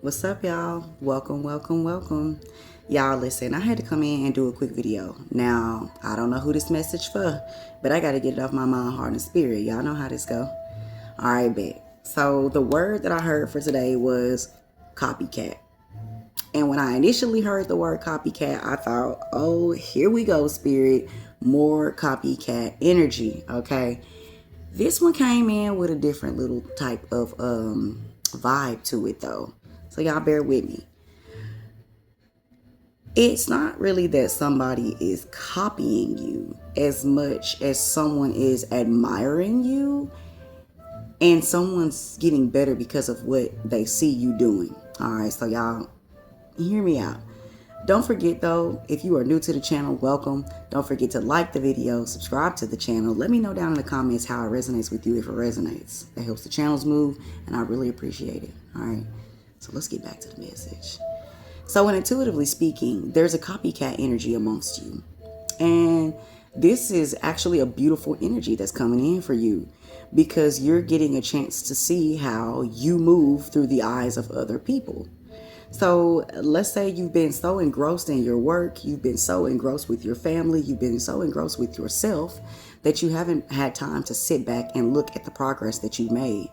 What's up, y'all? Welcome. Y'all, listen, I had to come in and do a quick video. Now, I don't know who this message for, but I got to get it off my mind, heart, and spirit. Y'all know how this go. All right, bet. So, the word that I heard for today was copycat. And when I initially heard the word copycat, I thought, oh, here we go, spirit. More copycat energy, okay? This one came in with a different little type of vibe to it, though. So y'all bear with me. It's not really that somebody is copying you as much as someone is admiring you and someone's getting better because of what they see you doing. All right, so y'all hear me out. Don't forget though, if you are new to the channel, welcome. Don't forget to like the video, subscribe to the channel. Let me know down in the comments how it resonates with you if it resonates. That helps the channels move and I really appreciate it. All right, so let's get back to the message. So when intuitively speaking, there's a copycat energy amongst you. And this is actually a beautiful energy that's coming in for you because you're getting a chance to see how you move through the eyes of other people. So let's say you've been so engrossed in your work, you've been so engrossed with your family, you've been so engrossed with yourself that you haven't had time to sit back and look at the progress that you made.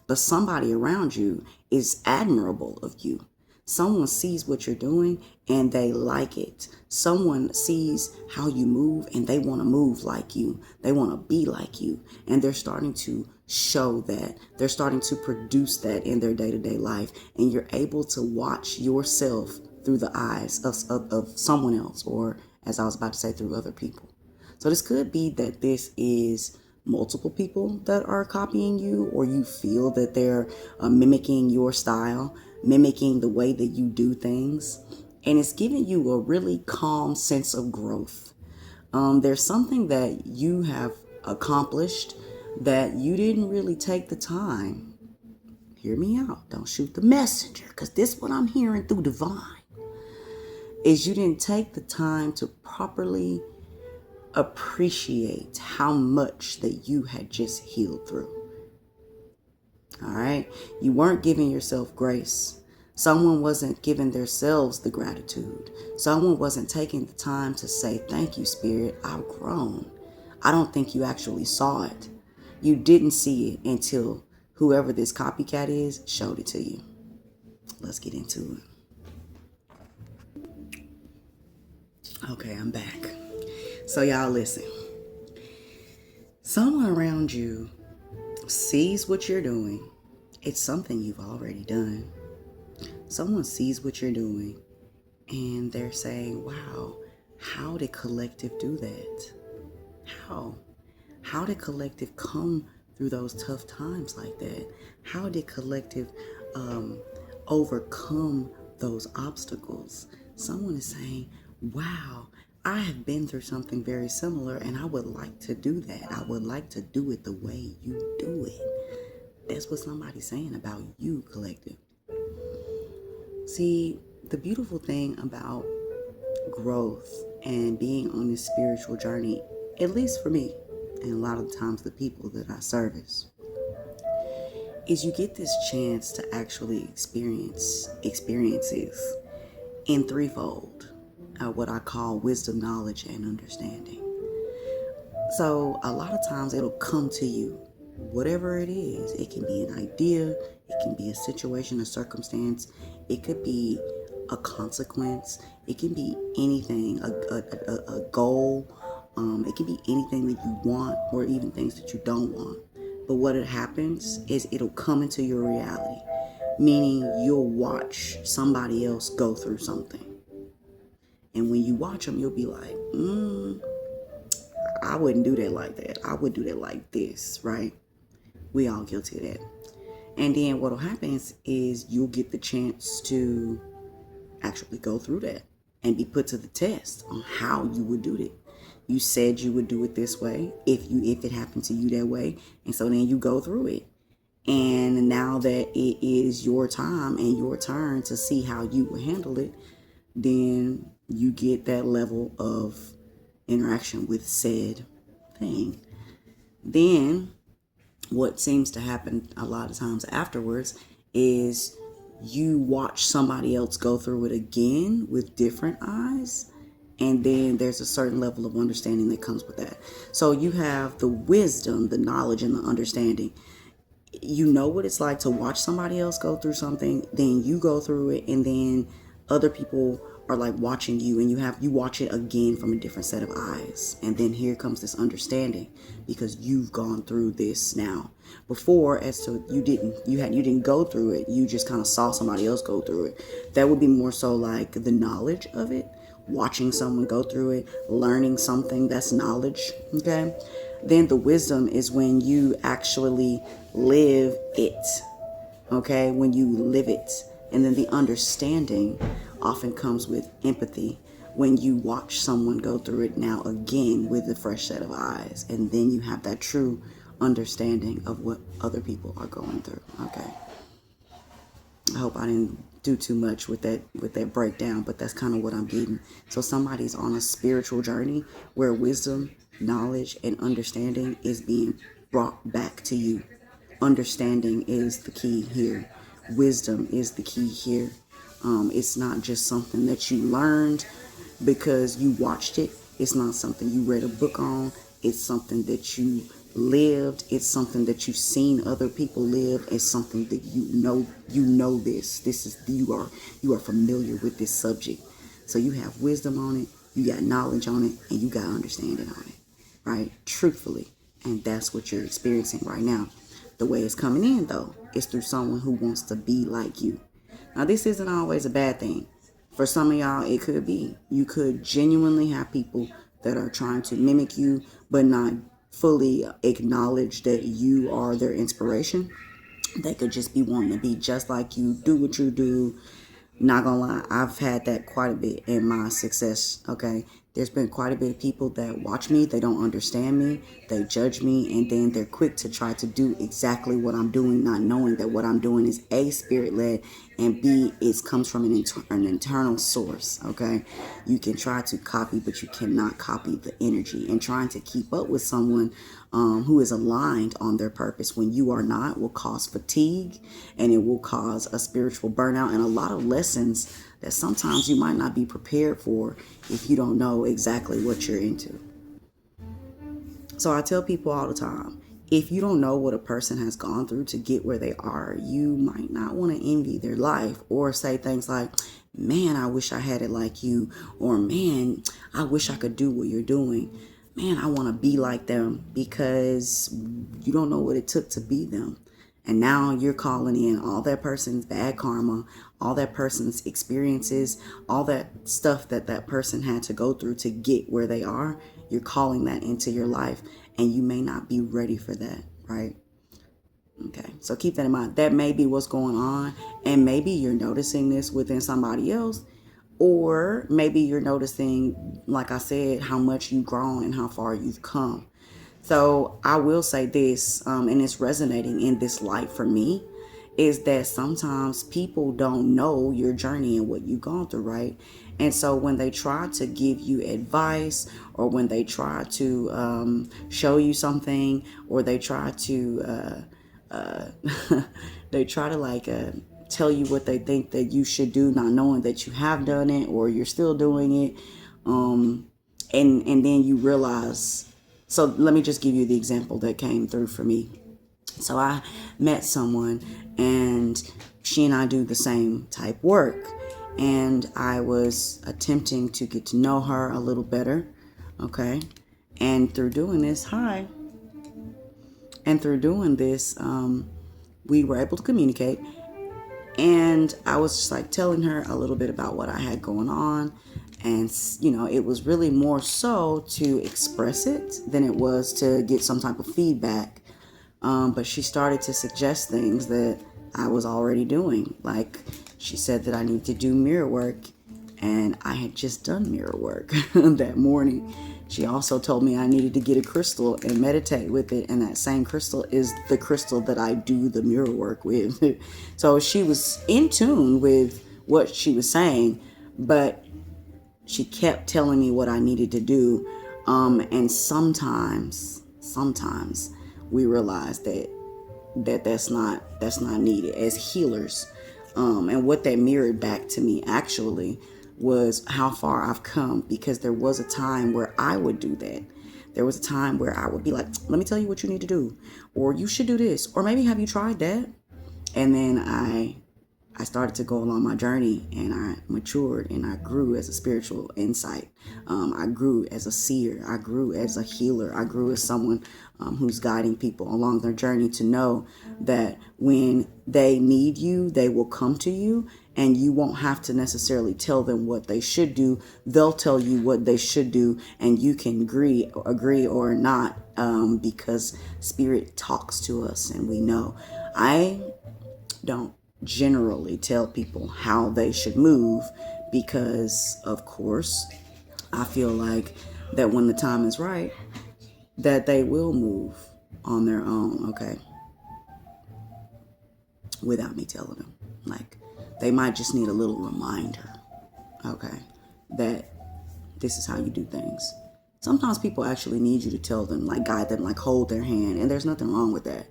But somebody around you is admirable of you. Someone sees what you're doing and they like it. Someone sees how you move and they want to move like you. They want to be like you. And they're starting to show that. They're starting to produce that in their day-to-day life. And you're able to watch yourself through the eyes of someone else, or as I was about to say, through other people. So this could be that this is multiple people that are copying you, or you feel that they're mimicking your style, mimicking the way that you do things, and it's giving you a really calm sense of growth. There's something that you have accomplished that you didn't really take the time. Hear me out. Don't shoot the messenger, because this is what I'm hearing through divine. Is you didn't take the time to properly appreciate how much that you had just healed through. All right. You weren't giving yourself grace. Someone wasn't giving themselves the gratitude. Someone wasn't taking the time to say, thank you, Spirit, I've grown. I don't think you actually saw it. You didn't see it until whoever this copycat is showed it to you. Let's get into it. Okay, I'm back. So y'all listen. Someone around you sees what you're doing. It's something you've already done. Someone sees what you're doing and they're saying, wow, how did collective do that? How did collective come through those tough times like that? How did collective overcome those obstacles? Someone is saying, wow, I have been through something very similar and I would like to do that. I would like to do it the way you do it. That's what somebody's saying about you, collective. See, the beautiful thing about growth and being on this spiritual journey, at least for me, and a lot of the times the people that I service, is you get this chance to actually experience experiences in threefold, what I call wisdom, knowledge, and understanding. So a lot of times it'll come to you, whatever it is. It can be an idea, it can be a situation, a circumstance, it could be a consequence, it can be anything, a goal, it can be anything that you want or even things that you don't want. But what it happens is it'll come into your reality, meaning you'll watch somebody else go through something. And when you watch them, you'll be like, I wouldn't do that like that. I would do that like this, right? We all guilty of that. And then what'll happen is you'll get the chance to actually go through that and be put to the test on how you would do it. You said you would do it this way if it happened to you that way. And so then you go through it. And now that it is your time and your turn to see how you will handle it, then you get that level of interaction with said thing. Then what seems to happen a lot of times afterwards is you watch somebody else go through it again with different eyes, and then there's a certain level of understanding that comes with that. So you have the wisdom, the knowledge, and the understanding. You know what it's like to watch somebody else go through something, then you go through it, and then other people are like watching you, and you watch it again from a different set of eyes. And then here comes this understanding, because you've gone through this now. Before, as to you didn't go through it, you just kind of saw somebody else go through it. That would be more so like the knowledge of it, watching someone go through it, learning something. That's knowledge. Okay. Then the wisdom is when you actually live it. Okay, when you live it. And then the understanding often comes with empathy, when you watch someone go through it now again with a fresh set of eyes, and then you have that true understanding of what other people are going through. Okay, I hope I didn't do too much with that breakdown, but that's kind of what I'm getting. So somebody's on a spiritual journey where wisdom, knowledge, and understanding is being brought back to you. Understanding is the key here. Wisdom is the key here. It's not just something that you learned because you watched it. It's not something you read a book on. It's something that you lived. It's something that you've seen other people live. It's something that you know this is you are familiar with this subject. So you have wisdom on it, you got knowledge on it, and you got understanding on it, right? Truthfully. And that's what you're experiencing right now. The way it's coming in, though, is through someone who wants to be like you. Now, this isn't always a bad thing. For some of y'all, it could be. You could genuinely have people that are trying to mimic you, but not fully acknowledge that you are their inspiration. They could just be wanting to be just like you, do what you do. Not gonna lie, I've had that quite a bit in my success, okay? There's been quite a bit of people that watch me, they don't understand me, they judge me, and then they're quick to try to do exactly what I'm doing, not knowing that what I'm doing is A, spirit-led, and B, it comes from an internal source, okay? You can try to copy, but you cannot copy the energy. And trying to keep up with someone who is aligned on their purpose when you are not will cause fatigue, and it will cause a spiritual burnout and a lot of lessons that sometimes you might not be prepared for if you don't know exactly what you're into. So I tell people all the time, if you don't know what a person has gone through to get where they are, you might not want to envy their life or say things like, man, I wish I had it like you, or man, I wish I could do what you're doing. Man, I want to be like them, because you don't know what it took to be them. And now you're calling in all that person's bad karma, all that person's experiences, all that stuff that person had to go through to get where they are. You're calling that into your life, and you may not be ready for that, right? Okay, so keep that in mind. That may be what's going on, and maybe you're noticing this within somebody else, or maybe you're noticing, like I said, how much you've grown and how far you've come. So I will say this, and it's resonating in this light for me, is that sometimes people don't know your journey and what you've gone through, right? And so when they try to give you advice, or when they try to show you something, or they try to tell you what they think that you should do, not knowing that you have done it or you're still doing it, and then you realize. So let me just give you the example that came through for me. So I met someone, and she and I do the same type work, and I was attempting to get to know her a little better, okay? And through doing this, we were able to communicate, and I was just like telling her a little bit about what I had going on. And, it was really more so to express it than it was to get some type of feedback. But she started to suggest things that I was already doing. Like, she said that I need to do mirror work, and I had just done mirror work that morning. She also told me I needed to get a crystal and meditate with it, and that same crystal is the crystal that I do the mirror work with. So she was in tune with what she was saying, but she kept telling me what I needed to do. And sometimes we realize that's not needed as healers. And what that mirrored back to me actually was how far I've come, because there was a time where I would do that. There was a time where I would be like, let me tell you what you need to do, or you should do this, or maybe have you tried that? And then I started to go along my journey, and I matured, and I grew as a spiritual insight. I grew as a seer. I grew as a healer. I grew as someone who's guiding people along their journey to know that when they need you, they will come to you, and you won't have to necessarily tell them what they should do. They'll tell you what they should do, and you can agree or not, because spirit talks to us, and we know. I don't generally tell people how they should move, because of course I feel like that when the time is right, that they will move on their own, okay, without me telling them. Like, they might just need a little reminder, okay, that this is how you do things. Sometimes people actually need you to tell them, like guide them, like hold their hand, and there's nothing wrong with that.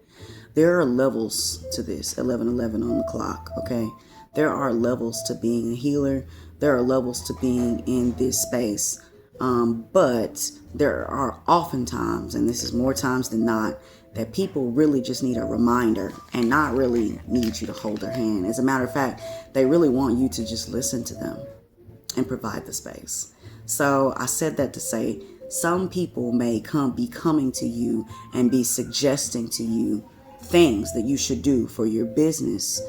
There are levels to this. 11:11 on the clock, okay? There are levels to being a healer. There are levels to being in this space. But there are oftentimes, and this is more times than not, that people really just need a reminder and not really need you to hold their hand. As a matter of fact, they really want you to just listen to them and provide the space. So I said that to say, some people may be coming to you and be suggesting to you things that you should do for your business,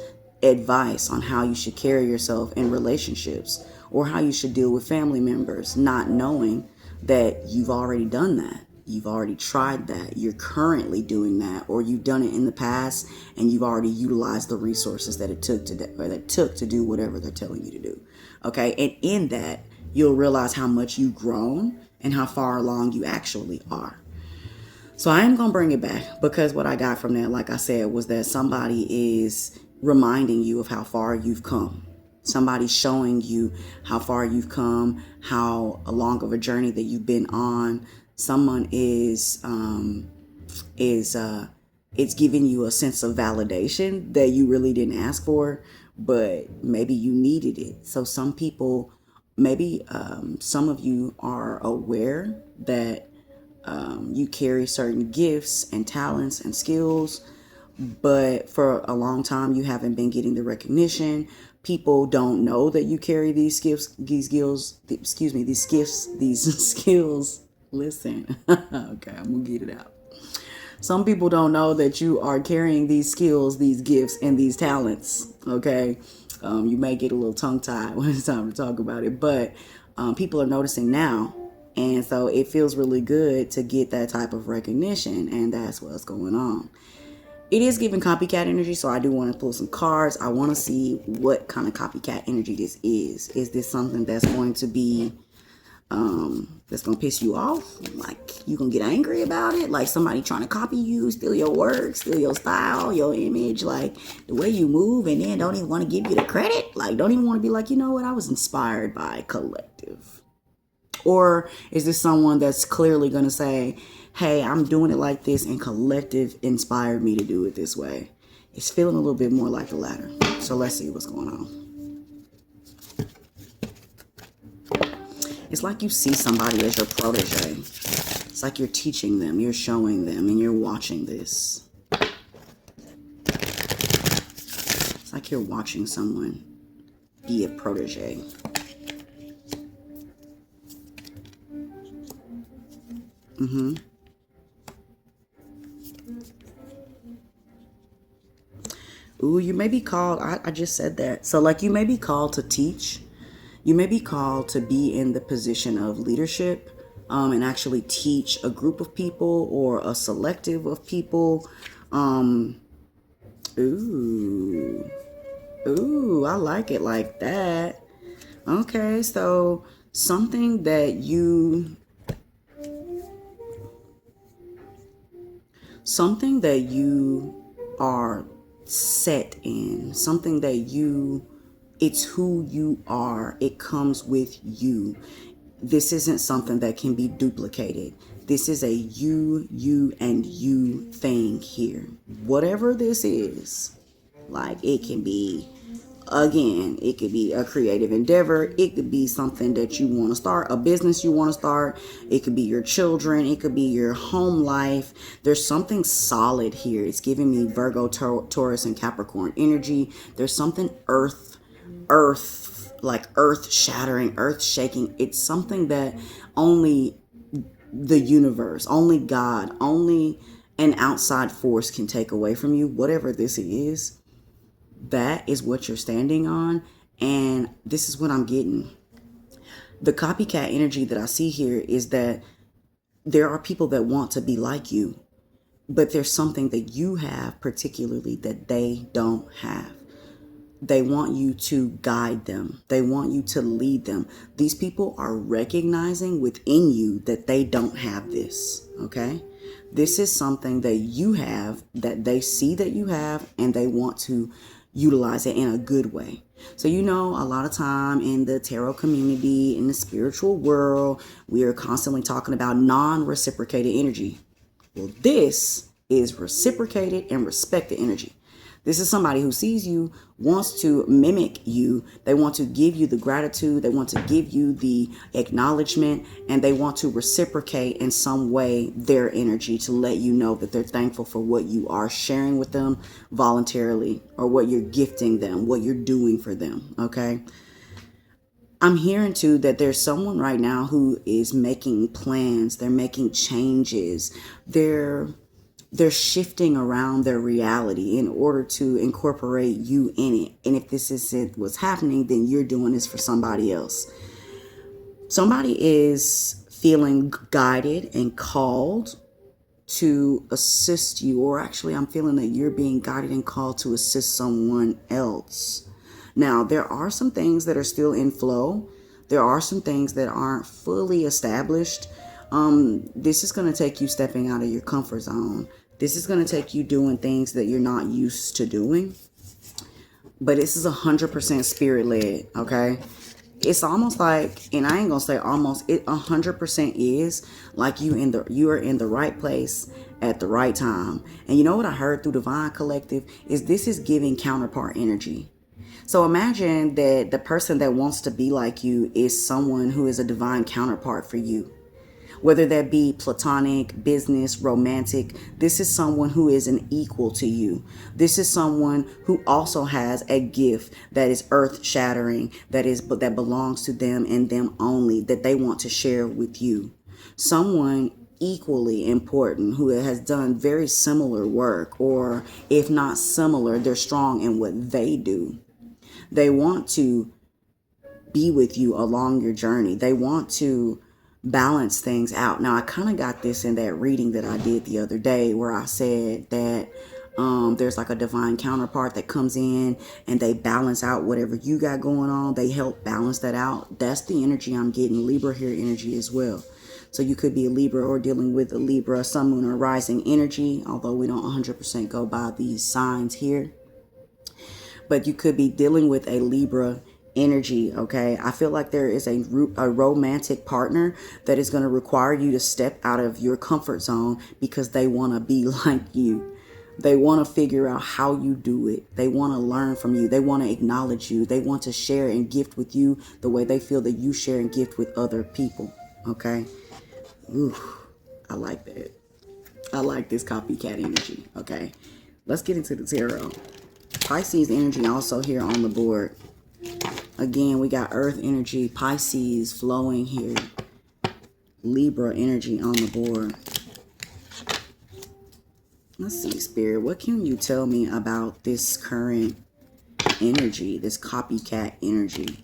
advice on how you should carry yourself in relationships, or how you should deal with family members, not knowing that you've already done that. You've already tried that. You're currently doing that, or you've done it in the past, and you've already utilized the resources that it took to do whatever they're telling you to do. Okay, and in that, you'll realize how much you've grown and how far along you actually are. So I am going to bring it back, because what I got from that, like I said, was that somebody is reminding you of how far you've come. Somebody's showing you how far you've come, how long of a journey that you've been on. Someone is it's giving you a sense of validation that you really didn't ask for, but maybe you needed it. So some people, maybe some of you are aware that you carry certain gifts and talents and skills, but for a long time you haven't been getting the recognition. People don't know that you carry these skills. Listen, okay, I'm gonna get it out. Some people don't know that you are carrying these skills, these gifts, and these talents. Okay, you may get a little tongue-tied when it's time to talk about it, but people are noticing now. And so it feels really good to get that type of recognition, and that's what's going on. It is giving copycat energy, so I do want to pull some cards. I want to see what kind of copycat energy this is. Is this something that's going to be, that's going to piss you off? Like, you going to get angry about it? Like somebody trying to copy you, steal your work, steal your style, your image, like the way you move, and then don't even want to give you the credit? Like, don't even want to be like, you know what, I was inspired by Collective. Or is this someone that's clearly going to say, hey, I'm doing it like this, and Collective inspired me to do it this way? It's feeling a little bit more like the latter. So let's see what's going on. It's like you see somebody as your protege. It's like you're teaching them, you're showing them, and you're watching this. It's like you're watching someone be a protege. Ooh, you may be called, I just said that. So like you may be called to teach. You may be called to be in the position of leadership, and actually teach a group of people or a selective of people. Ooh, I like it like that. Okay, so something that you are set in, something that it's who you are. It comes with you. This isn't something that can be duplicated. This is a you, and you thing here. Whatever this is, like it can be Again, it could be a creative endeavor. It could be something that you want to start, a business you want to start. It could be your children. It could be your home life. There's something solid here. It's giving me Virgo, Taurus, and Capricorn energy. There's something like earth shattering, earth shaking. It's something that only the universe, only God, only an outside force can take away from you. Whatever this is, that is what you're standing on. And this is what I'm getting. The copycat energy that I see here is that there are people that want to be like you, but there's something that you have particularly that they don't have. They want you to guide them. They want you to lead them. These people are recognizing within you that they don't have this, okay? This is something that you have, that they see that you have, and they want to utilize it in a good way. So, a lot of time in the tarot community, in the spiritual world, we are constantly talking about non-reciprocated energy. Well, this is reciprocated and respected energy. This is somebody who sees you, wants to mimic you. They want to give you the gratitude. They want to give you the acknowledgement, and they want to reciprocate in some way their energy to let you know that they're thankful for what you are sharing with them voluntarily, or what you're gifting them, what you're doing for them. Okay. I'm hearing too that there's someone right now who is making plans. They're making changes. They're shifting around their reality in order to incorporate you in it. And if this isn't what's happening, then you're doing this for somebody else. Somebody is feeling guided and called to assist you, or actually I'm feeling that you're being guided and called to assist someone else. Now, there are some things that are still in flow. There are some things that aren't fully established. This is going to take you stepping out of your comfort zone. This is going to take you doing things that you're not used to doing. But this is 100% spirit led, okay? It's almost like, and I ain't going to say almost, it 100% is like you are in the right place at the right time. And you know what I heard through Divine Collective is this is giving counterpart energy. So imagine that the person that wants to be like you is someone who is a divine counterpart for you. Whether that be platonic, business, romantic, this is someone who is an equal to you. This is someone who also has a gift that is earth-shattering, that belongs to them and them only, that they want to share with you. Someone equally important who has done very similar work, or if not similar, they're strong in what they do. They want to be with you along your journey. They want to balance things out. Now, I kind of got this in that reading that I did the other day where I said that there's like a divine counterpart that comes in and they balance out whatever you got going on. They help balance that out. That's the energy I'm getting. Libra here energy as well. So you could be a Libra or dealing with a Libra, sun, moon, or rising energy, although we don't 100% go by these signs here. But you could be dealing with a Libra energy, okay? I feel like there is a romantic partner that is going to require you to step out of your comfort zone because they want to be like you. They want to figure out how you do it. They want to learn from you. They want to acknowledge you. They want to share and gift with you the way they feel that you share and gift with other people, okay? Ooh, I like that. I like this copycat energy, okay? Let's get into the tarot. Pisces energy also here on the board. Again, we got earth energy, Pisces flowing here. Libra energy on the board. Let's see, Spirit, what can you tell me about this current energy, this copycat energy?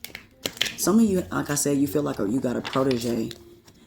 Some of you, like I said, you feel like you got a protege.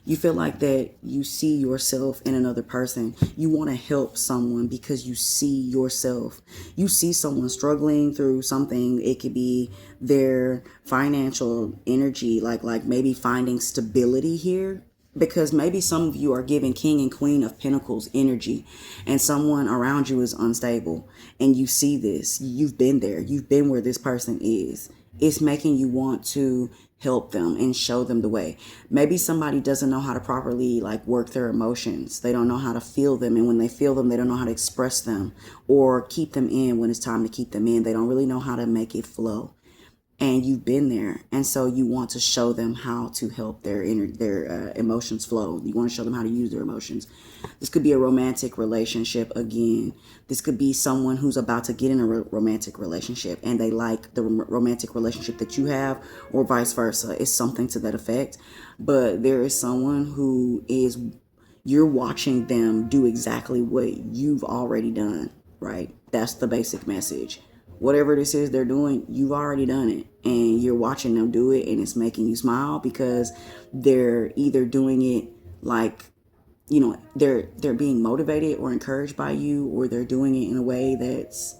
You feel like that you see yourself in another person. You want to help someone because you see yourself. You see someone struggling through something. It could be their financial energy, like maybe finding stability here. Because maybe some of you are giving King and Queen of Pentacles energy and someone around you is unstable. And you see this. You've been there. You've been where this person is. It's making you want to help them and show them the way. Maybe somebody doesn't know how to properly work their emotions. They don't know how to feel them. And when they feel them, they don't know how to express them or keep them in when it's time to keep them in. They don't really know how to make it flow. and you've been there, and so you want to show them how to help their emotions flow. You want to show them how to use their emotions. This could be a romantic relationship again. This could be someone who's about to get in a romantic relationship and they like the romantic relationship that you have, or vice versa. It's something to that effect. But there is someone who is, you're watching them do exactly what you've already done, right? That's the basic message. Whatever this is they're doing, you've already done it, and you're watching them do it, and it's making you smile because they're either doing it like, you know, they're being motivated or encouraged by you, or they're doing it in a way that's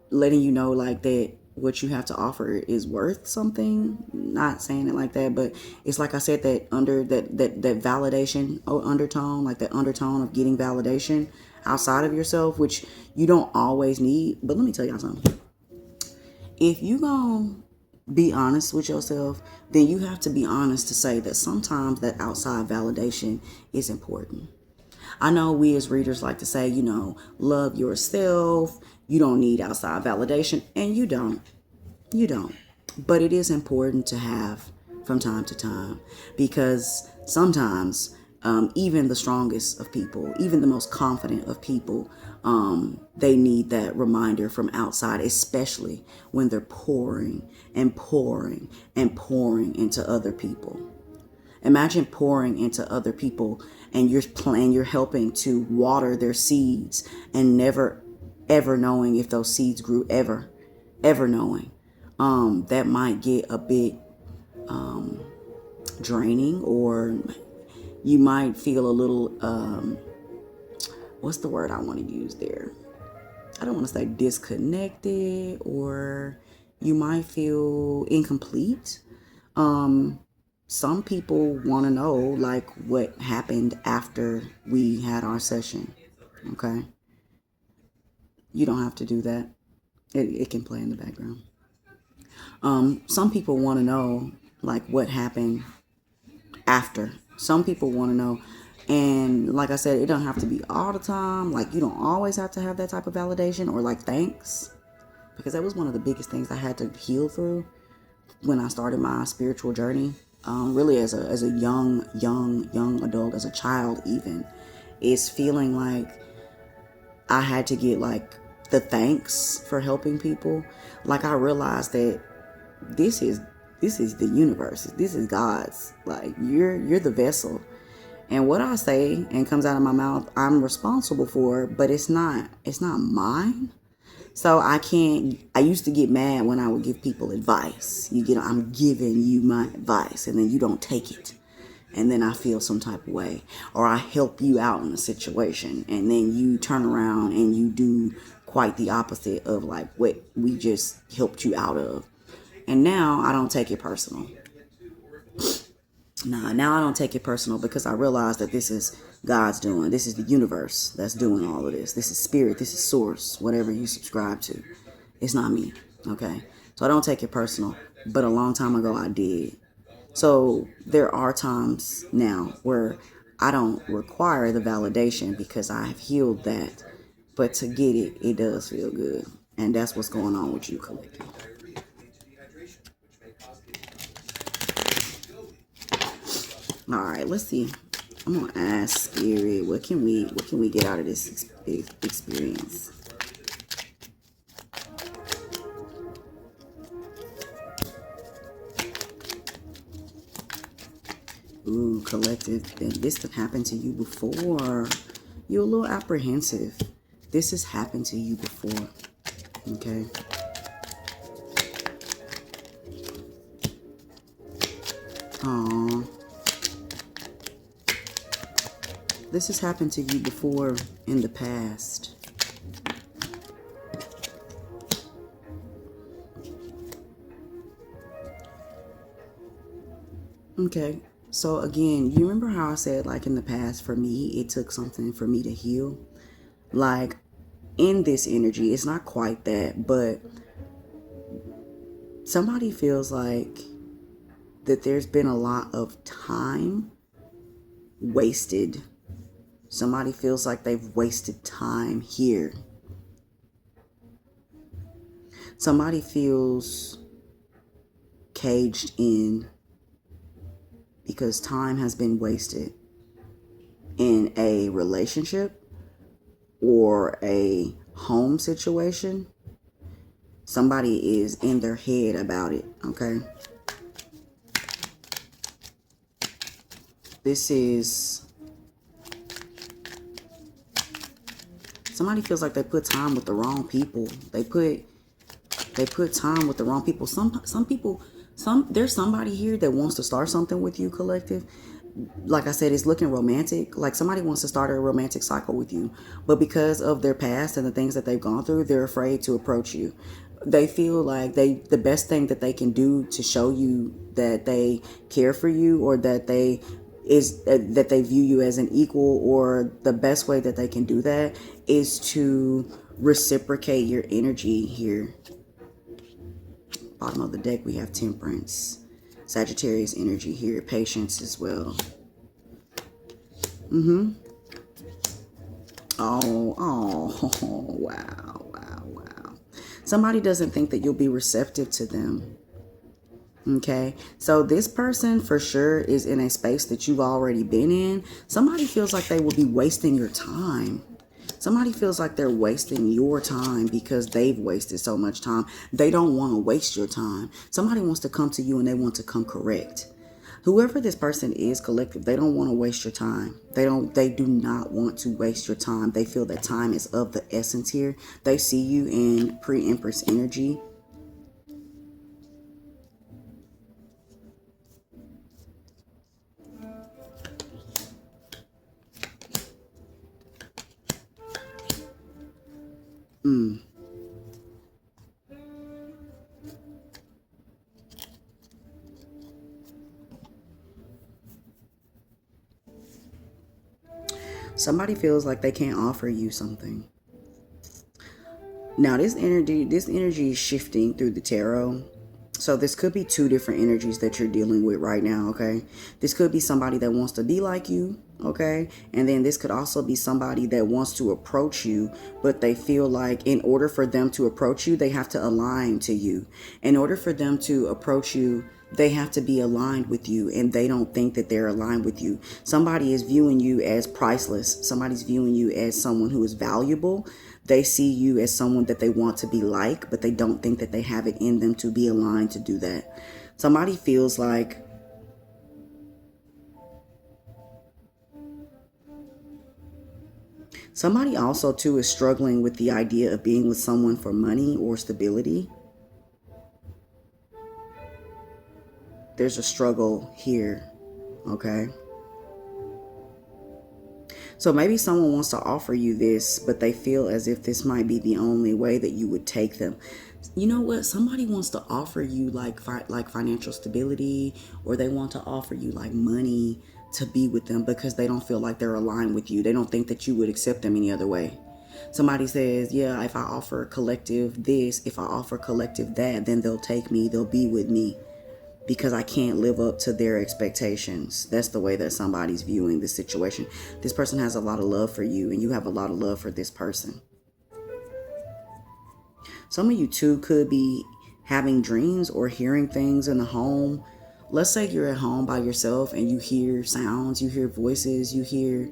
letting you know like that what you have to offer is worth something. Not saying it like that, but it's like I said, that under that validation undertone, like that undertone of getting validation outside of yourself, which you don't always need. But let me tell y'all something. If you gonna be honest with yourself, then you have to be honest to say that sometimes that outside validation is important. I know we as readers like to say, you know, love yourself. You don't need outside validation, and you don't. You don't. But it is important to have from time to time, because sometimes even the strongest of people, even the most confident of people, they need that reminder from outside, especially when they're pouring and pouring and pouring into other people. Imagine pouring into other people, and you're helping to water their seeds, and never ever knowing if those seeds grew, ever knowing. That might get a bit draining, or you might feel a little what's the word I want to use there? I don't want to say disconnected, or you might feel incomplete. Some people want to know like what happened after we had our session. Okay. You don't have to do that. It can play in the background. Some people want to know like what happened after. Some people want to know. And like I said, it don't have to be all the time. Like you don't always have to have that type of validation or like thanks. Because that was one of the biggest things I had to heal through when I started my spiritual journey. Really as a young adult, as a child even, is feeling like I had to get like the thanks for helping people. Like I realized that this is the universe. This is God's. Like you're the vessel. And what I say and comes out of my mouth, I'm responsible for, but it's not mine. So I used to get mad when I would give people advice. I'm giving you my advice and then you don't take it. And then I feel some type of way. Or I help you out in a situation and then you turn around and you do quite the opposite of like what we just helped you out of. And now I don't take it personal. Now I don't take it personal because I realize that this is God's doing. This is the universe that's doing all of this. This is spirit. This is source, whatever you subscribe to. It's not me, okay? So I don't take it personal, but a long time ago I did. So there are times now where I don't require the validation because I have healed that. But to get it, it does feel good. And that's what's going on with you, collective. All right, let's see. I'm gonna ask Spirit, what can we get out of this experience? Ooh, collective. This has happened to you before. You're a little apprehensive. This has happened to you before. Okay. Aww. This has happened to you before in the past. Okay. So again, you remember how I said like in the past for me, it took something for me to heal? Like in this energy, it's not quite that, but somebody feels like that there's been a lot of time wasted. Somebody feels like they've wasted time here. Somebody feels caged in because time has been wasted in a relationship or a home situation. Somebody is in their head about it, okay? This is... somebody feels like they put time with the wrong people. They put time with the wrong people. Some people, there's somebody here that wants to start something with you, collective. Like I said, it's looking romantic. Like somebody wants to start a romantic cycle with you, but because of their past and the things that they've gone through, they're afraid to approach you. They feel like the best thing that they can do to show you that they care for you, or that they view you as an equal, or the best way that they can do that is to reciprocate your energy here. Bottom of the deck, we have Temperance. Sagittarius energy here. Patience as well. Oh, wow. Somebody doesn't think that you'll be receptive to them. Okay, so this person for sure is in a space that you've already been in. Somebody feels like they will be wasting your time. Somebody feels like they're wasting your time because they've wasted so much time. They don't want to waste your time. Somebody wants to come to you and they want to come correct. Whoever this person is, collective, they don't want to waste your time. They do not want to waste your time. They feel that time is of the essence here. They see you in pre-Empress energy. Somebody feels like they can't offer you something. Now, this energy is shifting through the tarot. So this could be two different energies that you're dealing with right now, okay? This could be somebody that wants to be like you, okay? And then this could also be somebody that wants to approach you, but they feel like in order for them to approach you, they have to align to you. In order for them to approach you, they have to be aligned with you, and they don't think that they're aligned with you. Somebody is viewing you as priceless. Somebody's viewing you as someone who is valuable. They see you as someone that they want to be like, but they don't think that they have it in them to be aligned to do that. Somebody feels like somebody also too is struggling with the idea of being with someone for money or stability. There's a struggle here, okay? So maybe someone wants to offer you this, but they feel as if this might be the only way that you would take them. You know what? Somebody wants to offer you like financial stability, or they want to offer you like money to be with them because they don't feel like they're aligned with you. They don't think that you would accept them any other way. Somebody says, yeah, if I offer collective this, if I offer collective that, then they'll take me, they'll be with me, because I can't live up to their expectations. That's the way that somebody's viewing this situation. This person has a lot of love for you, and you have a lot of love for this person. Some of you too could be having dreams or hearing things in the home. Let's say you're at home by yourself and you hear sounds, you hear voices, you hear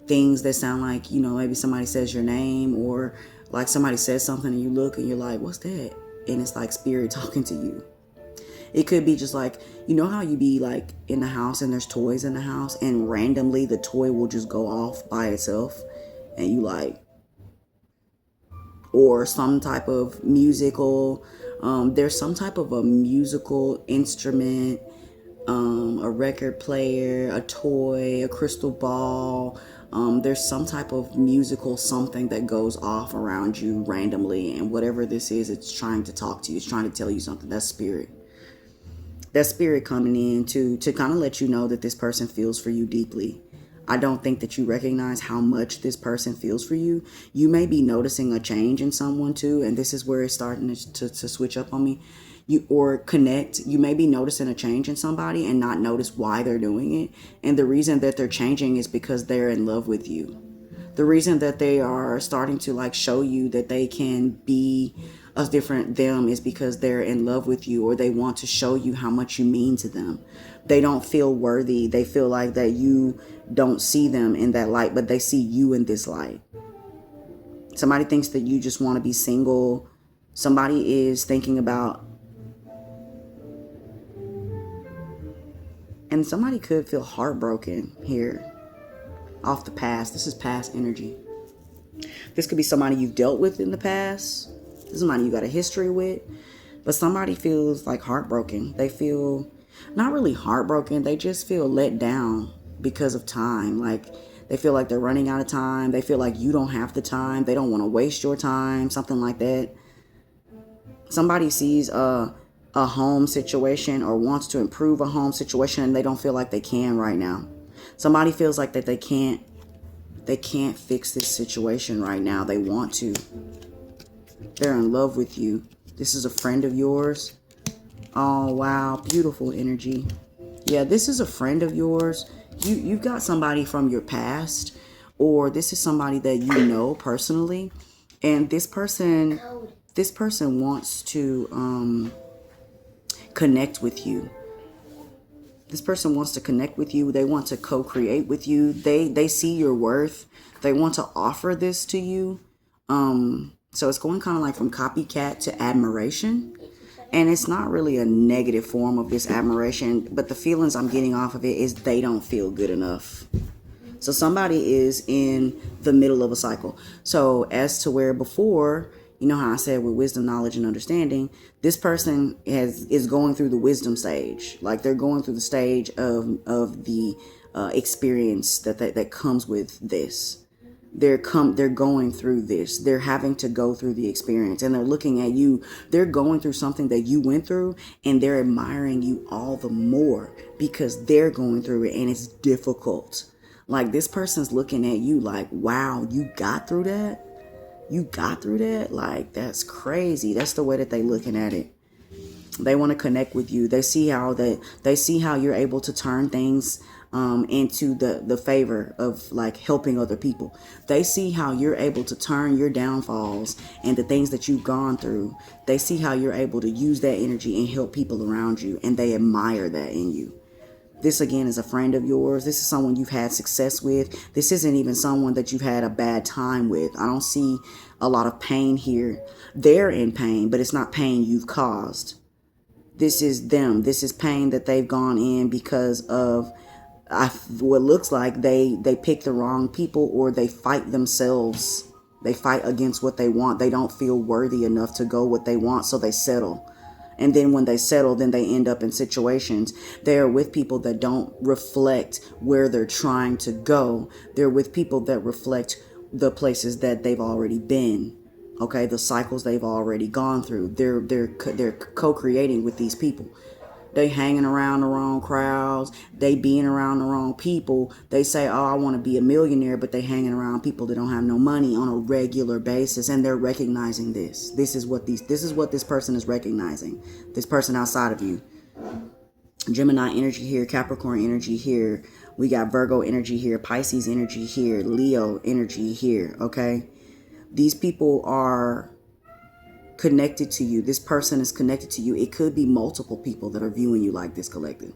things that sound like, you know, maybe somebody says your name, or like somebody says something and you look and you're like, what's that? And it's like spirit talking to you. It could be just like, you know how you be like in the house and there's toys in the house and randomly the toy will just go off by itself and you like, or some type of musical, there's some type of a musical instrument, a record player, a toy, a crystal ball. There's some type of musical something that goes off around you randomly, and whatever this is, it's trying to talk to you. It's trying to tell you something. That's spirit. That's spirit coming in to kind of let you know that this person feels for you deeply. I don't think that you recognize how much this person feels for you. You may be noticing a change in someone too, and this is where it's starting to switch up on me. Or connect. You may be noticing a change in somebody and not notice why they're doing it. And the reason that they're changing is because they're in love with you. The reason that they are starting to like show you that they can be a different them is because they're in love with you, or they want to show you how much you mean to them. They don't feel worthy. They feel like that you don't see them in that light, but they see you in this light. Somebody thinks that you just want to be single. Somebody is thinking about, and somebody could feel heartbroken here off the past. This is past energy. This could be somebody you've dealt with in the past. This is somebody you got a history with. But somebody feels like heartbroken. They feel not really heartbroken. They just feel let down because of time. Like they feel like they're running out of time. They feel like you don't have the time. They don't want to waste your time. Something like that. Somebody sees a home situation or wants to improve a home situation, and they don't feel like they can right now. Somebody feels like that they can't fix this situation right now. They want to. They're in love with you. This is a friend of yours. Oh, wow. Beautiful energy. Yeah, this is a friend of yours. You've got somebody from your past, or this is somebody that you know personally. And this person wants to connect with you. This person wants to connect with you. They want to co-create with you. They see your worth. They want to offer this to you. So it's going kind of like from copycat to admiration. And it's not really a negative form of this admiration, but the feelings I'm getting off of it is they don't feel good enough. So somebody is in the middle of a cycle. So as to where before, you know how I said with wisdom, knowledge, and understanding, this person is going through the wisdom stage. Like they're going through the stage of the experience that comes with this. They're going through this. They're having to go through the experience, and they're looking at you. They're going through something that you went through, and they're admiring you all the more because they're going through it, and it's difficult. Like this person's looking at you like, wow, you got through that? You got through that? Like, that's crazy. That's the way that they looking at it. They want to connect with you. They see how you're able to turn things into the favor of like helping other people. They see how you're able to turn your downfalls and the things that you've gone through. They see how you're able to use that energy and help people around you, and they admire that in you. This again is a friend of yours. This is someone you've had success with. This isn't even someone that you've had a bad time with. I don't see a lot of pain here. They're in pain, but it's not pain you've caused. This is them. This is pain that they've gone in because of what looks like they pick the wrong people, or they fight themselves. They fight against what they want. They don't feel worthy enough to go what they want, so they settle. And then when they settle, then they end up in situations. They're with people that don't reflect where they're trying to go. They're with people that reflect the places that they've already been. Okay, the cycles they've already gone through. They're co-creating with these people. They hanging around the wrong crowds. They being around the wrong people. They say, oh, I want to be a millionaire, but they hanging around people that don't have no money on a regular basis, and they're recognizing this. This is what this person is recognizing. This person outside of you. Gemini energy here, Capricorn energy here. We got Virgo energy here, Pisces energy here, Leo energy here, okay? These people are connected to you. This person is connected to you. It could be multiple people that are viewing you like this collective.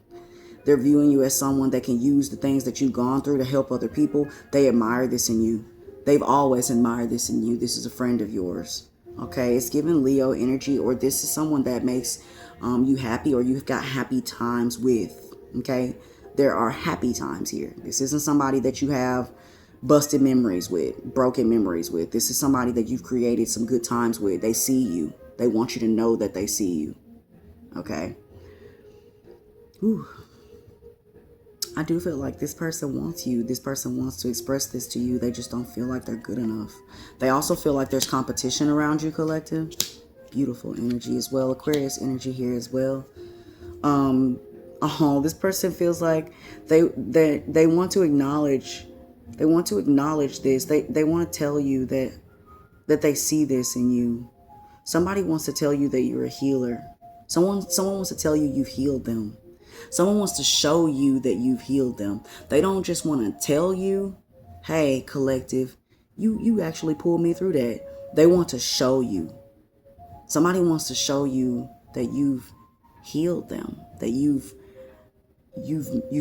They're viewing you as someone that can use the things that you've gone through to help other people. They admire this in you. They've always admired this in you. This is a friend of yours. Okay, it's giving Leo energy, or this is someone that makes you happy, or you've got happy times with. Okay, there are happy times here. This isn't somebody that you have busted memories with, broken memories with. This is somebody that you've created some good times with. They see you. They want you to know that they see you. Okay. Whew. I do feel like this person wants you. This person wants to express this to you. They just don't feel like they're good enough. They also feel like there's competition around you, collective. Beautiful energy as well. Aquarius energy here as well. This person feels like they want to acknowledge. They want to acknowledge this. They want to tell you that they see this in you. Somebody wants to tell you that you're a healer. Someone wants to tell you you've healed them. Someone wants to show you that you've healed them. They don't just want to tell you, hey, collective, you actually pulled me through that. They want to show you. Somebody wants to show you that you've healed them, that you've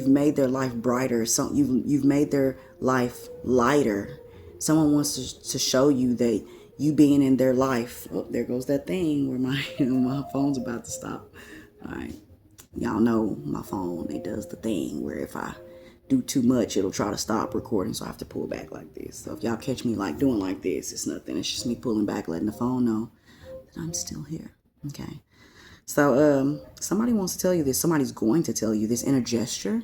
made their life brighter. So you've made their life lighter. Someone wants to show you that you being in their life. Oh, there goes that thing where my phone's about to stop. All right, y'all know my phone. It does the thing where if I do too much, it'll try to stop recording, so I have to pull back like this. So if y'all catch me like doing like this, it's nothing. It's just me pulling back, letting the phone know that I'm still here. Okay. So somebody wants to tell you this. Somebody's going to tell you this in a gesture.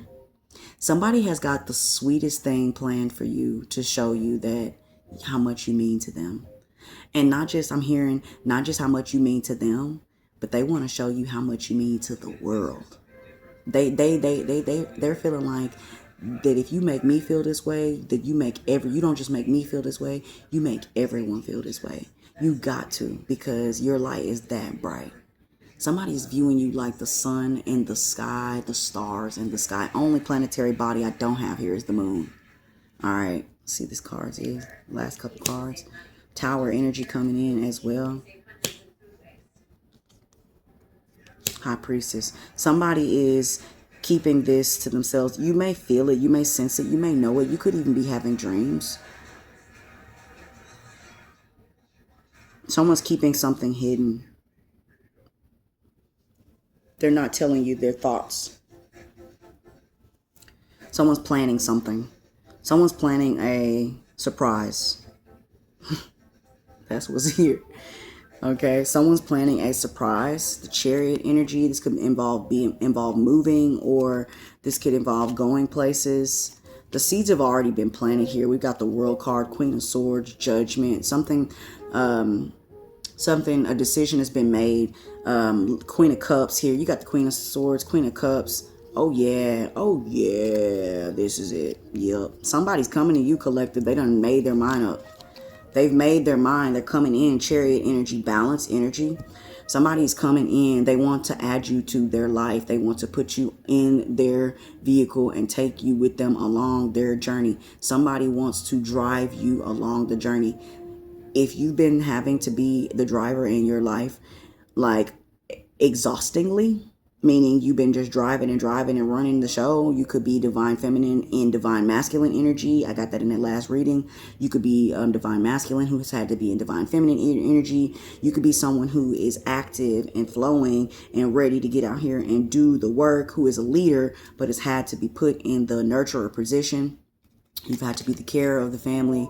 Somebody has got the sweetest thing planned for you to show you that how much you mean to them. And I'm hearing not just how much you mean to them, but they want to show you how much you mean to the world. They're feeling like that if you make me feel this way, that you don't just make me feel this way, you make everyone feel this way. You got to, because your light is that bright. Somebody's viewing you like the sun in the sky, the stars in the sky. Only planetary body I don't have here is the moon. All right, see this cards is last couple cards. Tower energy coming in as well. High Priestess. Somebody is keeping this to themselves. You may feel it, you may sense it, you may know it. You could even be having dreams. Someone's keeping something hidden. They're not telling you their thoughts. Someone's planning something. Someone's planning a surprise. That's what's here. Okay, someone's planning a surprise. The Chariot energy. This could involve moving, or this could involve going places. The seeds have already been planted here. We've got the World card, Queen of Swords, Judgment. Something, a decision has been made. Queen of Cups here. You got the Queen of Swords, Queen of Cups. Oh yeah, this is it. Yep. Somebody's coming to you, collective. They done made their mind up. They've made their mind. They're coming in. Chariot energy, balance energy. Somebody's coming in. They want to add you to their life. They want to put you in their vehicle and take you with them along their journey. Somebody wants to drive you along the journey. If you've been having to be the driver in your life, like exhaustingly, meaning you've been just driving and running the show. You could be divine feminine in divine masculine energy. I got that in that last reading. You could be divine masculine who has had to be in divine feminine energy. You could be someone who is active and flowing and ready to get out here and do the work, who is a leader but has had to be put in the nurturer position. You've had to be the carer of the family.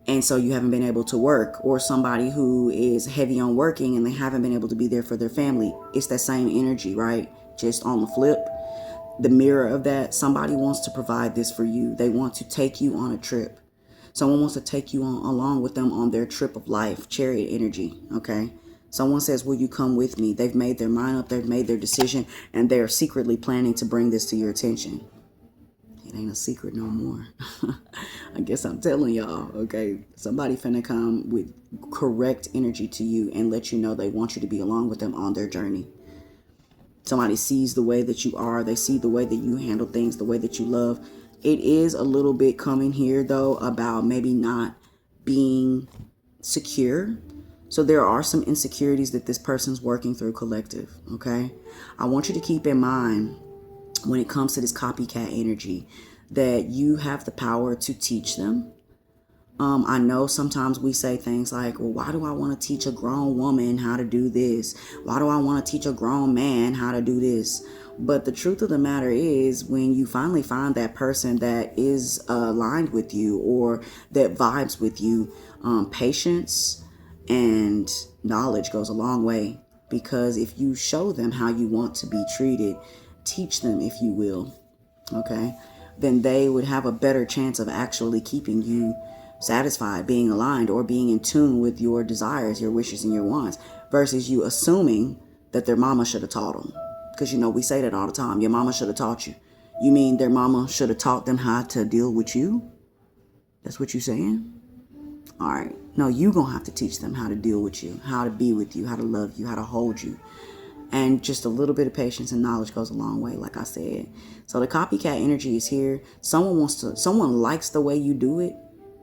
And so you haven't been able to work, or somebody who is heavy on working and they haven't been able to be there for their family. It's that same energy, right? Just on the flip, the mirror of that. Somebody wants to provide this for you. They want to take you on a trip. Someone wants to take you on along with them on their trip of life. Chariot energy. Okay. Someone says, will you come with me? They've made their mind up. They've made their decision, and they're secretly planning to bring this to your attention. It ain't a secret no more. I guess I'm telling y'all, okay? Somebody finna come with correct energy to you and let you know they want you to be along with them on their journey. Somebody sees the way that you are. They see the way that you handle things, the way that you love. It is a little bit coming here, though, about maybe not being secure. So there are some insecurities that this person's working through, collective, okay? I want you to keep in mind, when it comes to this copycat energy, that you have the power to teach them. I know sometimes we say things like, well, why do I want to teach a grown woman how to do this? Why do I want to teach a grown man how to do this? But the truth of the matter is, when you finally find that person that is aligned with you or that vibes with you, patience and knowledge goes a long way. Because if you show them how you want to be treated, teach them, if you will, okay, then they would have a better chance of actually keeping you satisfied, being aligned, or being in tune with your desires, your wishes, and your wants, versus you assuming that their mama should have taught them. Because, we say that all the time. Your mama should have taught you. You mean their mama should have taught them how to deal with you? That's what you're saying? All right. No, you're going to have to teach them how to deal with you, how to be with you, how to love you, how to hold you. And just a little bit of patience and knowledge goes a long way, like I said. So the copycat energy is here. Someone likes the way you do it.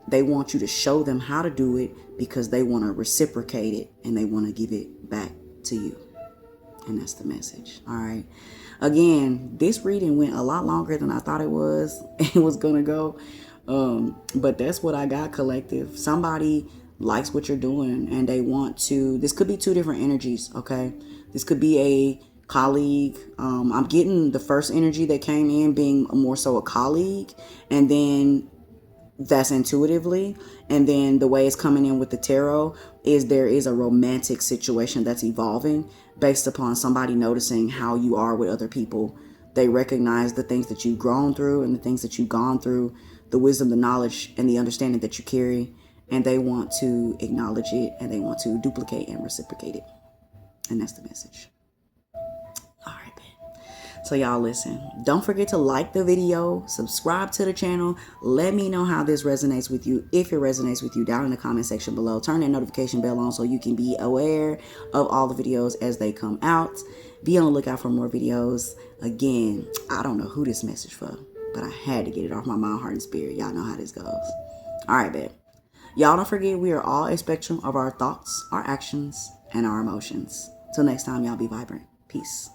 They want you to show them how to do it because they want to reciprocate it and they want to give it back to you. And that's the message. All right. Again, this reading went a lot longer than I thought it was going to go. But that's what I got, collective. Somebody likes what you're doing and they want to, this could be two different energies. Okay. This could be a colleague. I'm getting the first energy that came in being more so a colleague, and then that's intuitively. And then the way it's coming in with the tarot is there is a romantic situation that's evolving based upon somebody noticing how you are with other people. They recognize the things that you've grown through and the things that you've gone through, the wisdom, the knowledge, and the understanding that you carry. And they want to acknowledge it and they want to duplicate and reciprocate it. And that's the message. All right, man. So y'all listen, don't forget to like the video, subscribe to the channel. Let me know how this resonates with you. If it resonates with you, down in the comment section below, turn that notification bell on so you can be aware of all the videos as they come out. Be on the lookout for more videos. Again, I don't know who this message for, but I had to get it off my mind, heart, and spirit. Y'all know how this goes. All right, babe. Y'all don't forget we are all a spectrum of our thoughts, our actions, and our emotions. Till next time, y'all be vibrant. Peace.